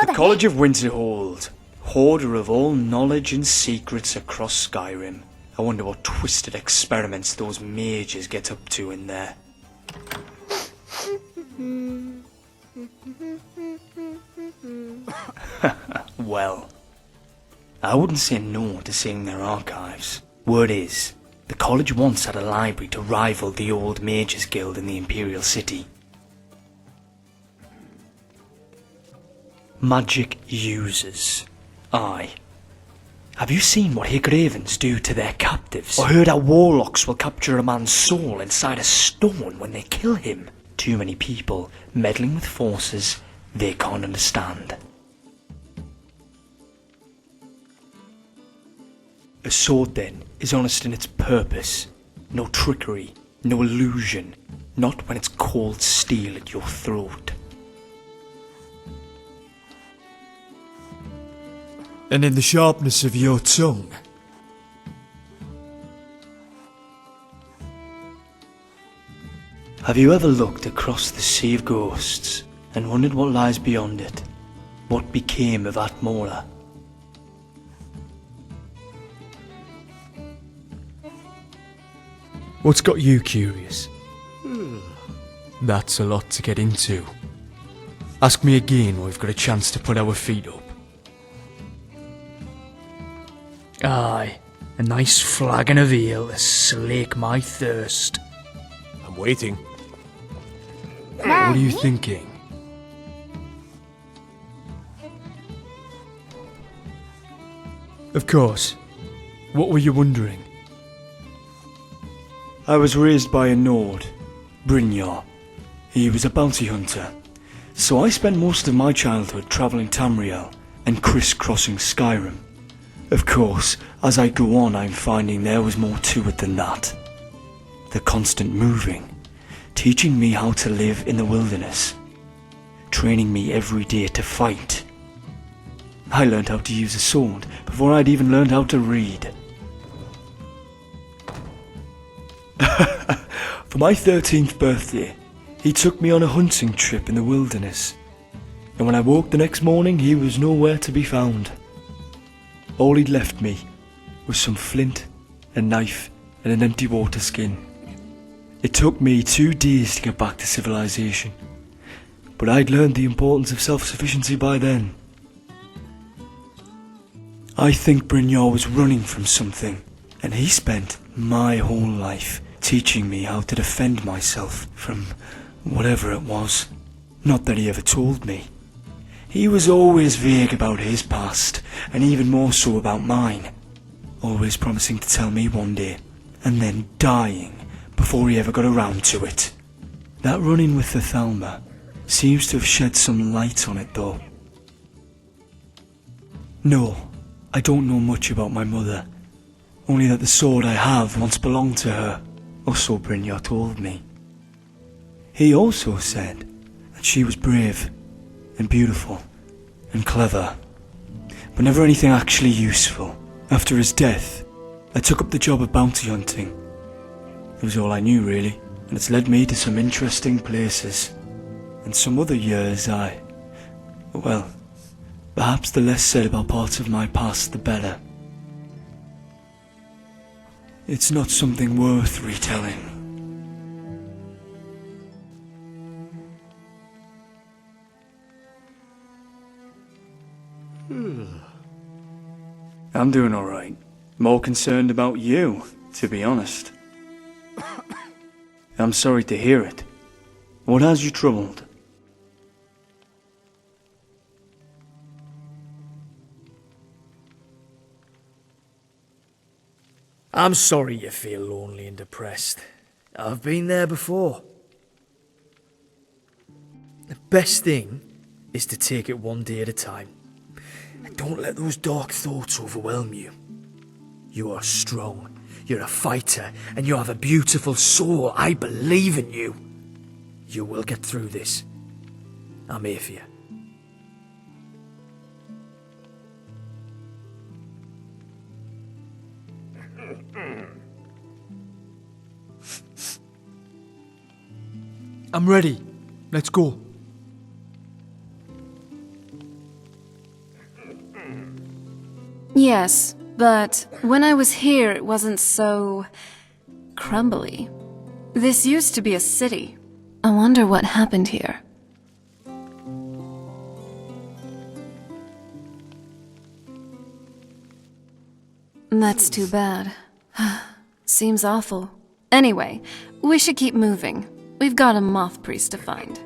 The College of Winterhold, hoarder of all knowledge and secrets across Skyrim. I wonder what twisted experiments those mages get up to in there. Well, I wouldn't say no to seeing their archives. Word is, the college once had a library to rival the old Mages Guild in the Imperial City. Magic users. Aye. Have you seen what Higravens do to their captives? Or heard how warlocks will capture a man's soul inside a stone when they kill him? Too many people meddling with forces they can't understand. A sword, then, is honest in its purpose. No trickery, no illusion, not when it's cold steel at your throat. And in the sharpness of your tongue. Have you ever looked across the Sea of Ghosts and wondered what lies beyond it? What became of Atmora? What's got you curious? That's a lot to get into. Ask me again when we've got a chance to put our feet up. Aye, a nice flagon of ale to slake my thirst. I'm waiting. What are you thinking? Of course. What were you wondering? I was raised by a Nord, Brynjar. He was a bounty hunter, so I spent most of my childhood travelling Tamriel and crisscrossing Skyrim. Of course, as I go on, I'm finding there was more to it than that. The constant moving, teaching me how to live in the wilderness, training me every day to fight. I learned how to use a sword before I'd even learned how to read. For my 13th birthday, he took me on a hunting trip in the wilderness, and when I woke the next morning, he was nowhere to be found. All he'd left me was some flint, a knife, and an empty water skin. It took me 2 days to get back to civilization, but I'd learned the importance of self-sufficiency by then. I think Brynjar was running from something, and he spent my whole life teaching me how to defend myself from whatever it was. Not that he ever told me. He was always vague about his past, and even more so about mine. Always promising to tell me one day, and then dying before he ever got around to it. That run-in with the Thalma seems to have shed some light on it though. No, I don't know much about my mother. Only that the sword I have once belonged to her, or so Brynjar told me. He also said that she was brave, and beautiful, and clever, but never anything actually useful. After his death, I took up the job of bounty hunting. It was all I knew really, and it's led me to some interesting places. And some other years well, perhaps the less said about parts of my past the better. It's not something worth retelling. I'm doing alright. More concerned about you, to be honest. I'm sorry to hear it. What has you troubled? I'm sorry you feel lonely and depressed. I've been there before. The best thing is to take it one day at a time. And don't let those dark thoughts overwhelm you. You are strong, you're a fighter, and you have a beautiful soul. I believe in you. You will get through this. I'm here for you. I'm ready. Let's go. Yes, but when I was here it wasn't so... crumbly. This used to be a city. I wonder what happened here. That's too bad. Seems awful. Anyway, we should keep moving. We've got a moth priest to find.